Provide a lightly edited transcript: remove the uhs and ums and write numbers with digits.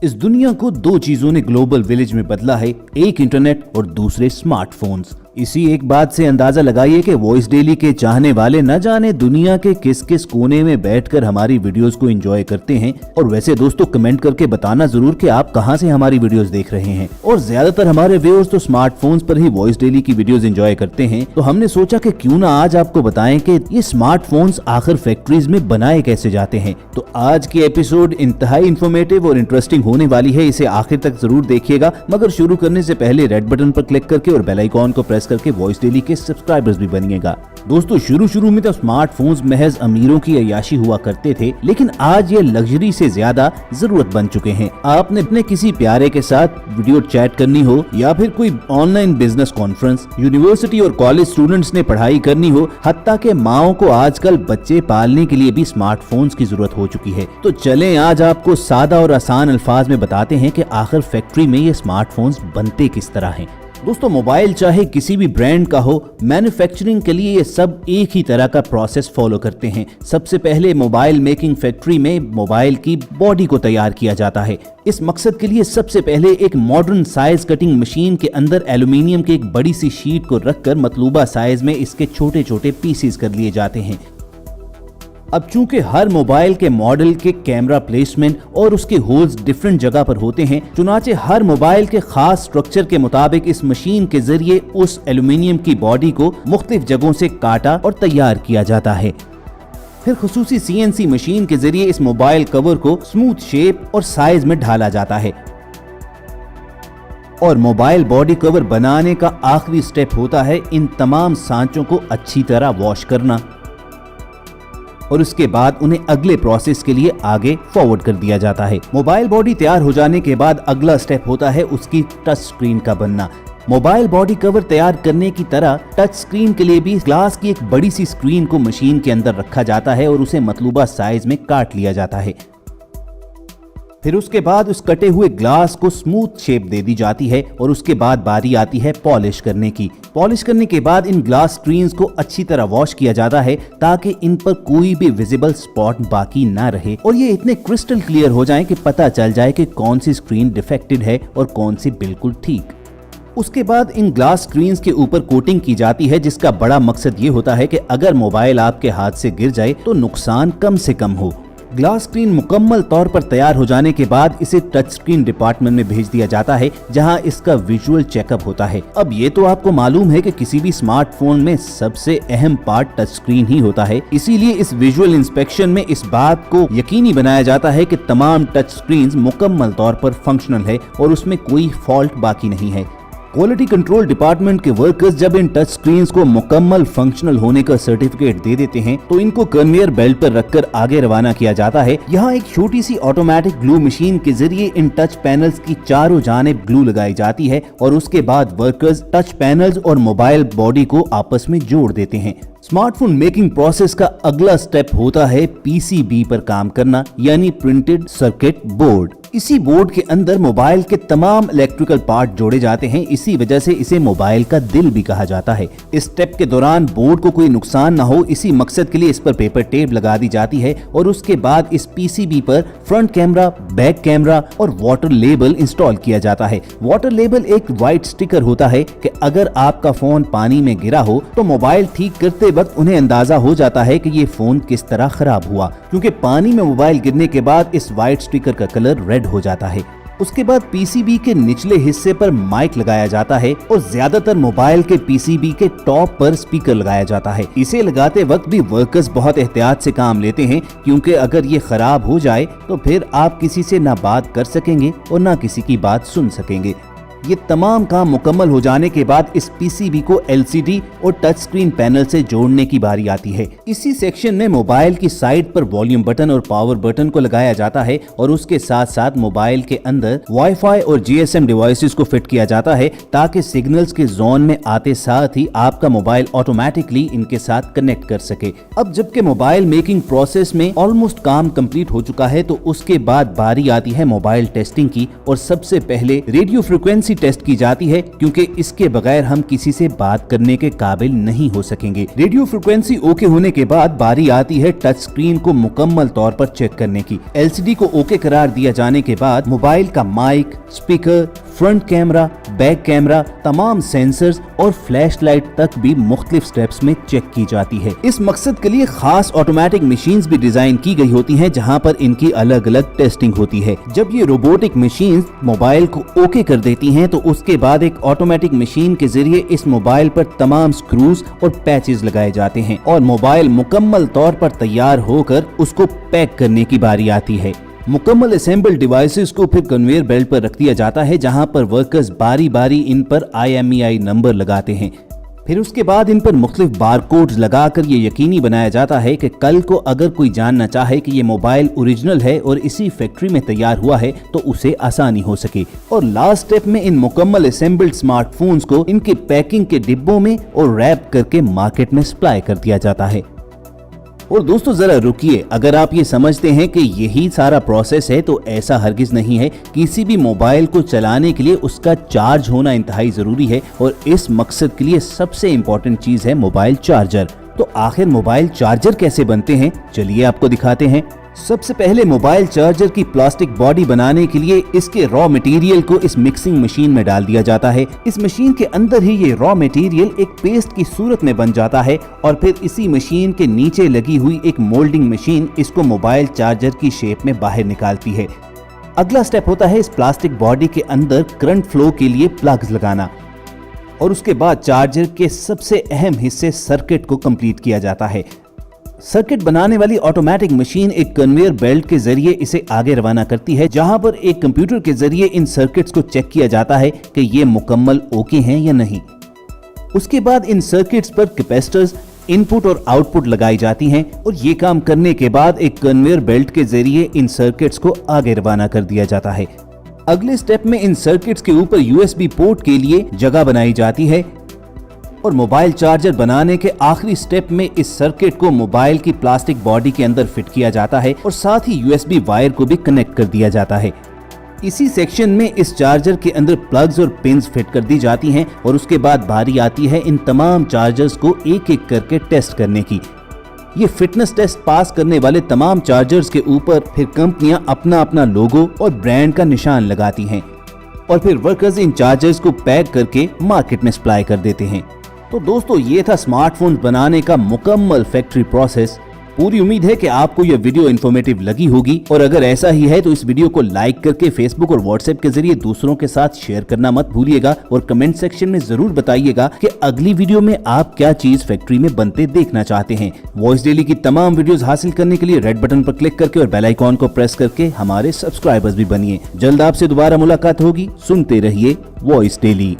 इस दुनिया को दो चीजों ने ग्लोबल विलेज में बदला है, एक इंटरनेट और दूसरे स्मार्टफोन्स। इसी एक बात से अंदाजा लगाइए कि वॉइस डेली के चाहने वाले न जाने दुनिया के किस किस कोने में बैठकर हमारी वीडियोस को एंजॉय करते हैं। और वैसे दोस्तों कमेंट करके बताना जरूर कि आप कहां से हमारी वीडियोस देख रहे हैं। और ज्यादातर हमारे व्यूअर्स तो स्मार्टफोन्स पर ही वॉइस डेली की वीडियोस एंजॉय करते हैं, तो हमने सोचा कि क्यों ना आज आपको बताएं कि ये स्मार्टफोन्स आखिर फैक्ट्रीज में बनाए कैसे जाते हैं। तो आज की एपिसोड इंतहाई इंफॉर्मेटिव और इंटरेस्टिंग होने वाली है, इसे आखिर तक जरूर देखिएगा। मगर शुरू करने से पहले रेड बटन पर क्लिक करके और बेल आइकॉन को प्रेस करके वॉइस डेली के सब्सक्राइबर्स भी बनिएगा। दोस्तों शुरू में तो स्मार्टफोन्स महज अमीरों की अय्याशी हुआ करते थे, लेकिन आज ये लग्जरी से ज्यादा जरूरत बन चुके हैं। आपने अपने किसी प्यारे के साथ वीडियो चैट करनी हो या फिर कोई ऑनलाइन बिजनेस कॉन्फ्रेंस, यूनिवर्सिटी और कॉलेज स्टूडेंट्स ने पढ़ाई करनी हो, हत्ता के माओ को आजकल बच्चे पालने के लिए भी स्मार्टफोन्स की जरूरत हो चुकी है। तो चलें आज आपको सादा और आसान अल्फाज में बताते हैं कि आखिर फैक्ट्री में ये स्मार्टफोन्स बनते किस तरह हैं। दोस्तों मोबाइल चाहे किसी भी ब्रांड का हो, मैन्युफैक्चरिंग के लिए ये सब एक ही तरह का प्रोसेस फॉलो करते हैं। सबसे पहले मोबाइल मेकिंग फैक्ट्री में मोबाइल की बॉडी को तैयार किया जाता है। इस मकसद के लिए सबसे पहले एक मॉडर्न साइज कटिंग मशीन के अंदर एल्यूमिनियम की एक बड़ी सी शीट को रखकर मतलूबा साइज में इसके छोटे छोटे पीसेस कर लिए जाते हैं। अब चूंकि हर मोबाइल के मॉडल के कैमरा प्लेसमेंट और उसके होल्स डिफरेंट जगह पर होते हैं, चुनाचे हर मोबाइल के खास स्ट्रक्चर के मुताबिक इस मशीन के जरिए उस एल्यूमिनियम की बॉडी को मुख्तलिफ जगहों से काटा और तैयार किया जाता है। फिर खुसूसी CNC मशीन के जरिए इस मोबाइल कवर को स्मूथ शेप और साइज में ढाला जाता है। और मोबाइल बॉडी कवर बनाने का आखिरी स्टेप होता है इन तमाम सांचों को अच्छी तरह वॉश करना, और उसके बाद उन्हें अगले प्रोसेस के लिए आगे फॉरवर्ड कर दिया जाता है। मोबाइल बॉडी तैयार हो जाने के बाद अगला स्टेप होता है उसकी टच स्क्रीन का बनना। मोबाइल बॉडी कवर तैयार करने की तरह टच स्क्रीन के लिए भी ग्लास की एक बड़ी सी स्क्रीन को मशीन के अंदर रखा जाता है और उसे मतलूबा साइज में काट लिया जाता है। फिर उसके बाद उस कटे हुए ग्लास को स्मूथ शेप दे दी जाती है और उसके बाद बारी आती है पॉलिश करने की। पॉलिश करने के बाद इन ग्लास स्क्रीन्स को अच्छी तरह वॉश किया जाता है ताकि इन पर कोई भी विजिबल स्पॉट बाकी ना रहे और ये इतने क्रिस्टल क्लियर हो जाएं कि पता चल जाए कि कौन सी स्क्रीन डिफेक्टेड है और कौन सी बिल्कुल ठीक। उसके बाद इन ग्लास स्क्रीन्स के ऊपर कोटिंग की जाती है, जिसका बड़ा मकसद ये होता है कि अगर मोबाइल आपके हाथ से गिर जाए तो नुकसान कम से कम हो। ग्लास स्क्रीन मुकम्मल तौर पर तैयार हो जाने के बाद इसे टच स्क्रीन डिपार्टमेंट में भेज दिया जाता है, जहां इसका विजुअल चेकअप होता है। अब ये तो आपको मालूम है कि किसी भी स्मार्टफोन में सबसे अहम पार्ट टच स्क्रीन ही होता है, इसीलिए इस विजुअल इंस्पेक्शन में इस बात को यकीनी बनाया जाता है कि तमाम टच स्क्रीन मुकम्मल तौर पर फंक्शनल है और उसमें कोई फॉल्ट बाकी नहीं है। क्वालिटी कंट्रोल डिपार्टमेंट के वर्कर्स जब इन टच स्क्रीन्स को मुकम्मल फंक्शनल होने का सर्टिफिकेट दे देते हैं तो इनको कन्वेयर बेल्ट पर रखकर आगे रवाना किया जाता है। यहाँ एक छोटी सी ऑटोमेटिक ग्लू मशीन के जरिए इन टच पैनल्स की चारों जानिब ग्लू लगाई जाती है और उसके बाद वर्कर्स टच पैनल्स और मोबाइल बॉडी को आपस में जोड़ देते हैं। स्मार्टफोन मेकिंग प्रोसेस का अगला स्टेप होता है PCB पर काम करना, यानी प्रिंटेड सर्किट बोर्ड। इसी बोर्ड के अंदर मोबाइल के तमाम इलेक्ट्रिकल पार्ट जोड़े जाते हैं, इसी वजह से इसे मोबाइल का दिल भी कहा जाता है। इस स्टेप के दौरान बोर्ड को कोई नुकसान न हो, इसी मकसद के लिए इस पर पेपर टेप लगा दी जाती है और उसके बाद इस PCB पर फ्रंट कैमरा, बैक कैमरा और वाटर लेबल इंस्टॉल किया जाता है। वाटर लेबल एक व्हाइट स्टिकर होता है कि अगर आपका फोन पानी में गिरा हो तो मोबाइल ठीक करते वक्त उन्हें अंदाजा हो जाता है कि ये फोन किस तरह खराब हुआ, क्योंकि पानी में मोबाइल गिरने के बाद इस व्हाइट स्टिकर का कलर रेड हो जाता है। उसके बाद PCB के निचले हिस्से पर माइक लगाया जाता है और ज्यादातर मोबाइल के PCB के टॉप पर स्पीकर लगाया जाता है। इसे लगाते वक्त भी वर्कर्स बहुत एहतियात से काम लेते हैं, क्योंकि अगर ये खराब हो जाए तो फिर आप किसी से ना बात कर सकेंगे और ना किसी की बात सुन सकेंगे। ये तमाम काम मुकम्मल हो जाने के बाद इस PCB को LCD और टच स्क्रीन पैनल से जोड़ने की बारी आती है। इसी सेक्शन में मोबाइल की साइड पर वॉल्यूम बटन और पावर बटन को लगाया जाता है और उसके साथ साथ मोबाइल के अंदर वाईफाई और GSM डिवाइसेस को फिट किया जाता है ताकि सिग्नल्स के जोन में आते साथ ही आपका मोबाइल ऑटोमेटिकली इनके साथ कनेक्ट कर सके। अब जबकि मोबाइल मेकिंग प्रोसेस में ऑलमोस्ट काम कंप्लीट हो चुका है तो उसके बाद बारी आती है मोबाइल टेस्टिंग की और सबसे पहले रेडियो फ्रिक्वेंसी इमरजेंसी टेस्ट की जाती है, क्योंकि इसके बगैर हम किसी से बात करने के काबिल नहीं हो सकेंगे। रेडियो फ्रिक्वेंसी ओके होने के बाद बारी आती है टच स्क्रीन को मुकम्मल तौर पर चेक करने की। एलसीडी को ओके करार दिया जाने के बाद मोबाइल का mic, speaker, front camera, back camera, तमाम सेंसर्स और फ्लैशलाइट तक भी मुख्तलिफ स्टेप्स में चेक की जाती है। इस मकसद के लिए खास ऑटोमेटिक मशीन्स भी डिजाइन की गई होती हैं, जहां पर इनकी अलग अलग टेस्टिंग होती है। जब ये रोबोटिक मशीन्स मोबाइल को ओके कर देती हैं, तो उसके बाद एक ऑटोमेटिक मशीन के जरिए इस मोबाइल पर तमाम स्क्रूज और पैचेस लगाए जाते हैं और मोबाइल मुकम्मल तौर पर तैयार होकर उसको पैक करने की बारी आती है। मुकम्मल असेंबल डिवाइसेस को फिर कन्वेयर बेल्ट पर रख दिया जाता है, जहां पर वर्कर्स बारी बारी इन पर IMEI नंबर लगाते हैं। फिर उसके बाद इन पर मुख्तलिफ बारकोड्स लगाकर ये यकीनी बनाया जाता है कि कल को अगर कोई जानना चाहे कि ये मोबाइल ओरिजिनल है और इसी फैक्ट्री में तैयार हुआ है, तो उसे आसानी हो सके। और लास्ट स्टेप में इन मुकम्मल असेंबल्ड स्मार्टफोन्स को इनके पैकिंग के डिब्बों में और रैप करके मार्केट में सप्लाई कर दिया जाता है। और दोस्तों जरा रुकिए, अगर आप ये समझते हैं कि यही सारा प्रोसेस है, तो ऐसा हरगिज नहीं है। किसी भी मोबाइल को चलाने के लिए उसका चार्ज होना इंतहाई जरूरी है और इस मकसद के लिए सबसे इम्पोर्टेंट चीज है मोबाइल चार्जर। तो आखिर मोबाइल चार्जर कैसे बनते हैं, चलिए आपको दिखाते हैं। सबसे पहले मोबाइल चार्जर की प्लास्टिक बॉडी बनाने के लिए इसके रॉ मटेरियल को इस मिक्सिंग मशीन में डाल दिया जाता है। इस मशीन के अंदर ही ये रॉ मटेरियल एक पेस्ट की सूरत में बन जाता है और फिर इसी मशीन के नीचे लगी हुई एक मोल्डिंग मशीन इसको मोबाइल चार्जर की शेप में बाहर निकालती है। अगला स्टेप होता है इस प्लास्टिक बॉडी के अंदर करंट फ्लो के लिए प्लग्स लगाना और उसके बाद चार्जर के सबसे अहम हिस्से सर्किट को कंप्लीट किया जाता है। सर्किट बनाने वाली ऑटोमेटिक मशीन एक कन्वेयर बेल्ट के जरिए इसे आगे रवाना करती है, जहां पर एक कंप्यूटर के जरिए इन सर्किट्स को चेक किया जाता है कि ये मुकम्मल ओके हैं या नहीं। उसके बाद इन सर्किट्स पर कैपेसिटर्स, इनपुट और आउटपुट लगाई जाती हैं और ये काम करने के बाद एक कन्वेयर बेल्ट के जरिए इन सर्किट्स को आगे रवाना कर दिया जाता है। अगले स्टेप में इन सर्किट्स के ऊपर USB पोर्ट के लिए जगह बनाई जाती है और मोबाइल चार्जर बनाने के आखिरी स्टेप में इस सर्किट को मोबाइल की प्लास्टिक बॉडी के अंदर फिट किया जाता है और साथ ही USB वायर को भी कनेक्ट कर दिया जाता है। इसी सेक्शन में इस चार्जर के अंदर प्लग्स और पिन्स फिट कर दी जाती हैं और उसके बाद बारी आती है इन तमाम चार्जर्स को एक एक करके टेस्ट करने की। ये फिटनेस टेस्ट पास करने वाले तमाम चार्जर्स के ऊपर फिर कंपनियां अपना अपना लोगो और ब्रांड का निशान लगाती हैं और फिर वर्कर्स इन चार्जर्स को पैक करके मार्केट में सप्लाई कर देते हैं। तो दोस्तों ये था स्मार्टफोन बनाने का मुकम्मल फैक्ट्री प्रोसेस। पूरी उम्मीद है कि आपको यह वीडियो इन्फॉर्मेटिव लगी होगी और अगर ऐसा ही है तो इस वीडियो को लाइक करके फेसबुक और व्हाट्सएप के जरिए दूसरों के साथ शेयर करना मत भूलिएगा और कमेंट सेक्शन में जरूर बताइएगा कि अगली वीडियो में आप क्या चीज फैक्ट्री में बनते देखना चाहते हैं। वॉइस डेली की तमाम वीडियोस हासिल करने के लिए रेड बटन पर क्लिक करके और बेल आइकॉन को प्रेस करके हमारे सब्सक्राइबर्स भी बनिए। जल्द आपसे दोबारा मुलाकात होगी। सुनते रहिए वॉइस डेली।